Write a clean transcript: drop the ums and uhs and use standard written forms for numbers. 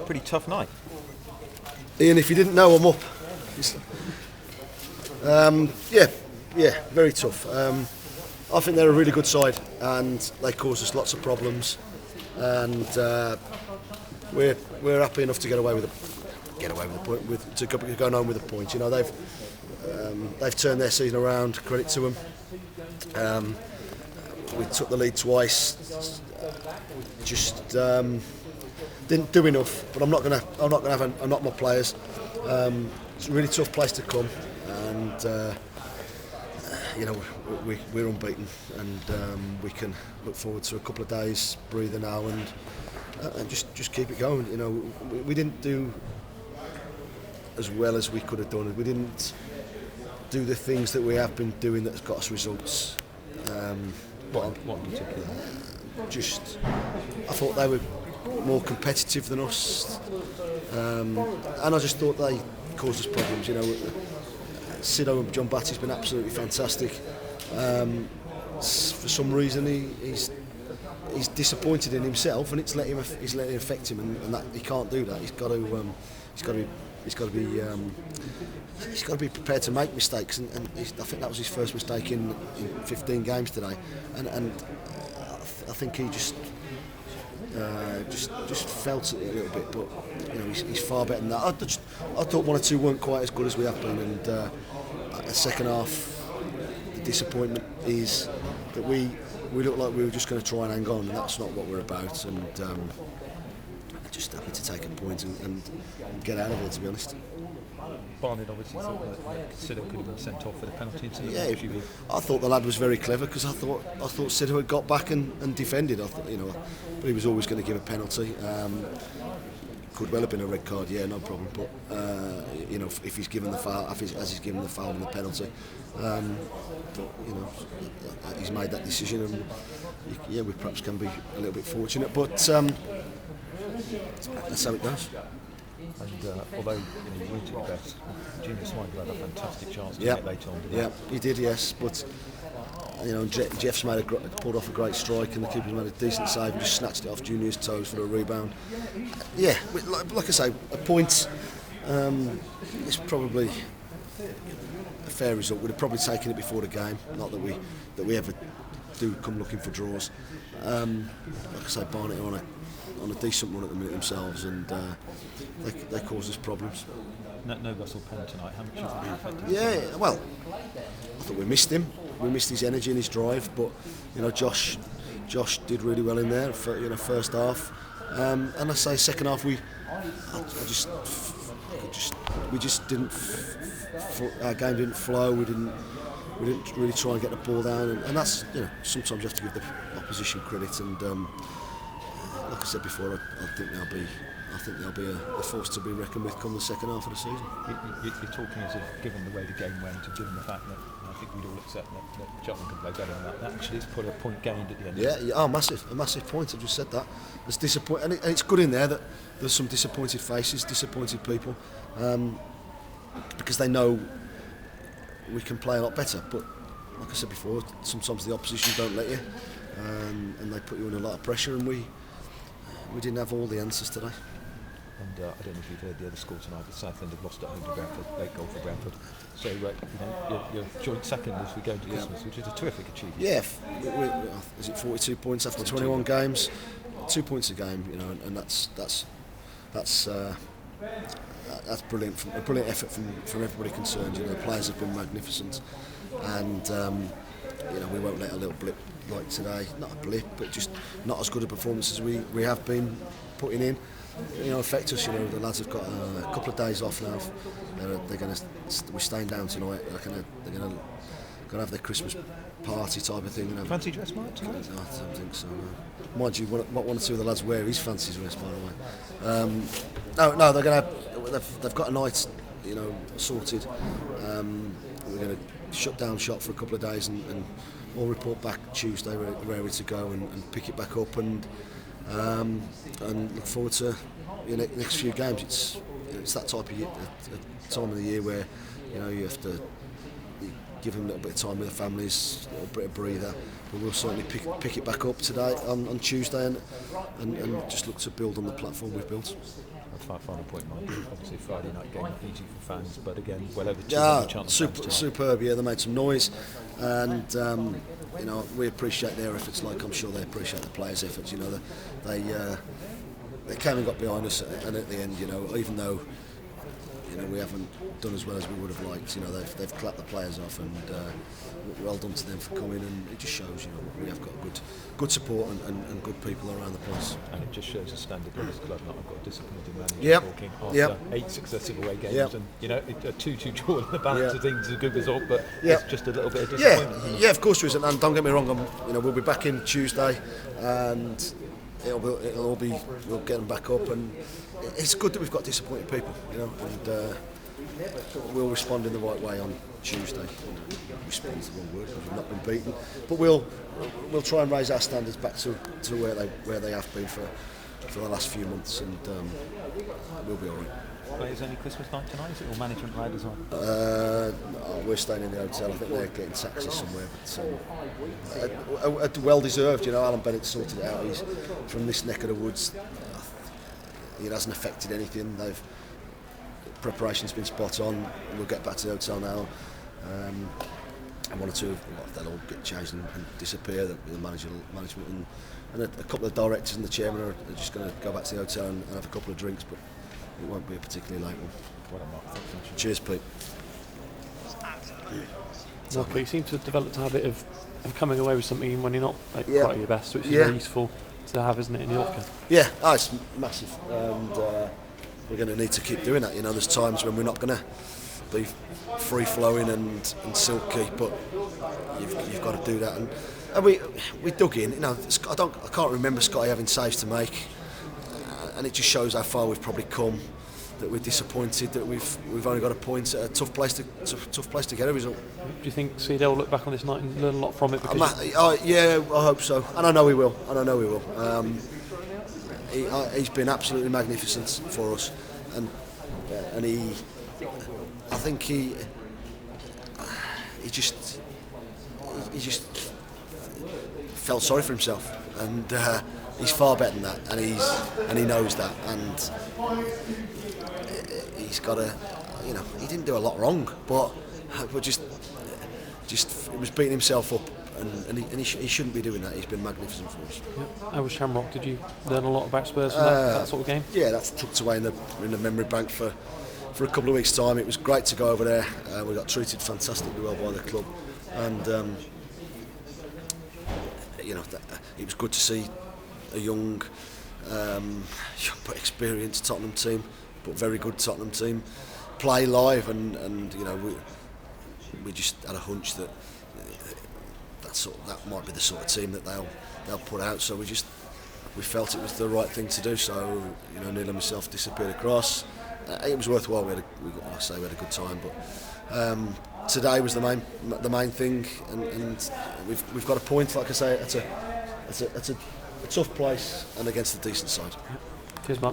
pretty tough night. Ian, if you didn't know, I'm up. Very tough. I think they're a really good side, and they cause us lots of problems. And we're happy enough to get away with the point, to go home with a point. You know, they've turned their season around. Credit to them. We took the lead twice. Just didn't do enough. But I'm not gonna knock my players. It's a really tough place to come, and we're unbeaten, and we can look forward to a couple of days breather now and just keep it going. You know, we didn't do as well as we could have done. We didn't do the things that we have been doing that's got us results. What in particular? I thought they were more competitive than us, and I just thought they caused us problems. You know, Sido and John Batty's been absolutely fantastic. For some reason, he's disappointed in himself, and it's letting it affect him, and that he can't do that. He's got to be prepared to make mistakes, and I think that was his first mistake in 15 games today, and I think he just felt it a little bit, but you know, he's far better than that. I thought one or two weren't quite as good as we have been, and the second half, the disappointment is that we looked like we were just going to try and hang on, and that's not what we're about. And just happy to take a point and get out of it, to be honest. Barnet obviously thought that Sido could have been sent off for the penalty incident. Yeah, I thought the lad was very clever, because I thought Sido had got back and defended. I thought, but he was always going to give a penalty. Could well have been a red card, yeah, no problem. But if he's given the foul, as he's given the foul and the penalty, but he's made that decision, and we perhaps can be a little bit fortunate, but that's how it goes. And although you weren't at your best, Junior Smythe had a fantastic chance to get late on. Yeah, he did, yes, but Jeff's pulled off a great strike, and the keeper's made a decent save and just snatched it off Junior's toes for a rebound. Yeah, like I say, a point is probably a fair result. We'd have probably taken it before the game, not that we ever do come looking for draws. Like I say, Barnet are on a decent run at the minute themselves, and they cause us problems. No Russell Pond tonight. How much have you affected? Yeah, well, I thought we missed him. We missed his energy and his drive, but Josh did really well in there for first half, and I say second half we just didn't. Our game didn't flow. We didn't really try and get the ball down, and that's sometimes you have to give the opposition credit, and like I said before, I think they'll be a force to be reckoned with come the second half of the season. You're talking as if, given the way the game went, and given the fact that I think we'd all accept that Cheltenham could play better than that actually it's put a point gained at the end. Yeah, a massive point. I've just said that. It's disappointing, and it's good in there that there's some disappointed faces, disappointed people, because they know we can play a lot better. But like I said before, sometimes the opposition don't let you, and they put you under a lot of pressure, and we didn't have all the answers today. And I don't know if you've heard the other score tonight, but Southend have lost at home to Brentford, late goal for Brentford. So you're joint second as we go into Christmas, which is a terrific achievement. Yeah, is it 42 points after 21 games? 2 points a game, and that's brilliant. A brilliant effort from everybody concerned. The players have been magnificent, and we won't let a little blip like today, not a blip, but just not as good a performance as we have been putting in, affect us. The lads have got a couple of days off now. We're staying down tonight. They're going to have their Christmas party type of thing. Fancy dress night tonight? I don't think so. No. Mind you, what one or two of the lads wear his fancy dress, by the way. No, they're going to. They've got a night, sorted. We're going to shut down shop for a couple of days and we'll report back Tuesday. We're ready to go and pick it back up and look forward to the next few games. It's that type of time of the year where you have to give them a little bit of time with their families, a little bit of breather. But we'll certainly pick it back up today on Tuesday and just look to build on the platform we've built. Final point, Mike. Obviously, Friday night game, easy for fans, but again, well over 200 Cheltenham superb. Yeah, they made some noise, and you know, we appreciate their efforts. Like I'm sure they appreciate the players' efforts. You know, they came and got behind us, and at the end, you know, even though we haven't done as well as we would have liked, you know, they've clapped the players off, and well done to them for coming. And it just shows, you know, we have got good support and good people around the place. And it just shows the standard of this club. Not I've got a disappointed manager talking after 8 successive away games, and you know, a 2-2 draw in the balance of things is a good result, but it's just a little bit of disappointment. Yeah, of course there is, and don't get me wrong, we'll be back in Tuesday, and we'll get them back up, and it's good that we've got disappointed people, you know, and we'll respond in the right way on Tuesday. Respond is the wrong word because we've not been beaten, but we'll try and raise our standards back to where they have been for the last few months, and we'll be all right. Is any Christmas night tonight? Is it all management led as well? We're staying in the hotel. I think they're getting taxis somewhere, but well deserved. You know, Alan Bennett sorted it out. He's from this neck of the woods. It hasn't affected anything. Preparation's been spot on. We'll get back to the hotel now. And one or two, they'll all get changed and disappear. The management and a couple of directors and the chairman are just going to go back to the hotel and have a couple of drinks, but it won't be a particularly late one. Cheers, Pete. Mark, you seem to have developed a habit of coming away with something when you're not quite at your best, which is very useful to have, isn't it, in your locker? Yeah, it's massive, and we're going to need to keep doing that. You know, there's times when we're not going to be free flowing and silky, but you've got to do that, and we dug in. You know, I can't remember Scotty having saves to make, and it just shows how far we've probably come. That we're disappointed that we've only got a point at a tough place to get a result. Do you think Seedale will look back on this night and learn a lot from it? Yeah, I hope so, and I know we will. He's been absolutely magnificent for us, and I think he just felt sorry for himself, and he's far better than that, and he knows that, and he's got to, you know, he didn't do a lot wrong, but just he was beating himself up, and he shouldn't be doing that. He's been magnificent for us. Yeah. How was Shamrock? Did you learn a lot about Spurs from that sort of game? Yeah, that's tucked away in the memory bank for a couple of weeks' time. It was great to go over there. We got treated fantastically well by the club, and you know, it was good to see a young but experienced Tottenham team, but very good Tottenham team, play live, and you know, we just had a hunch that that might be the sort of team that they'll put out. So we felt it was the right thing to do. So, you know, Neil and myself disappeared across. It was worthwhile. We had a good time, but today was the main thing, and we've got a point. Like I say, it's a tough place and against a decent side. Cheers, Mark.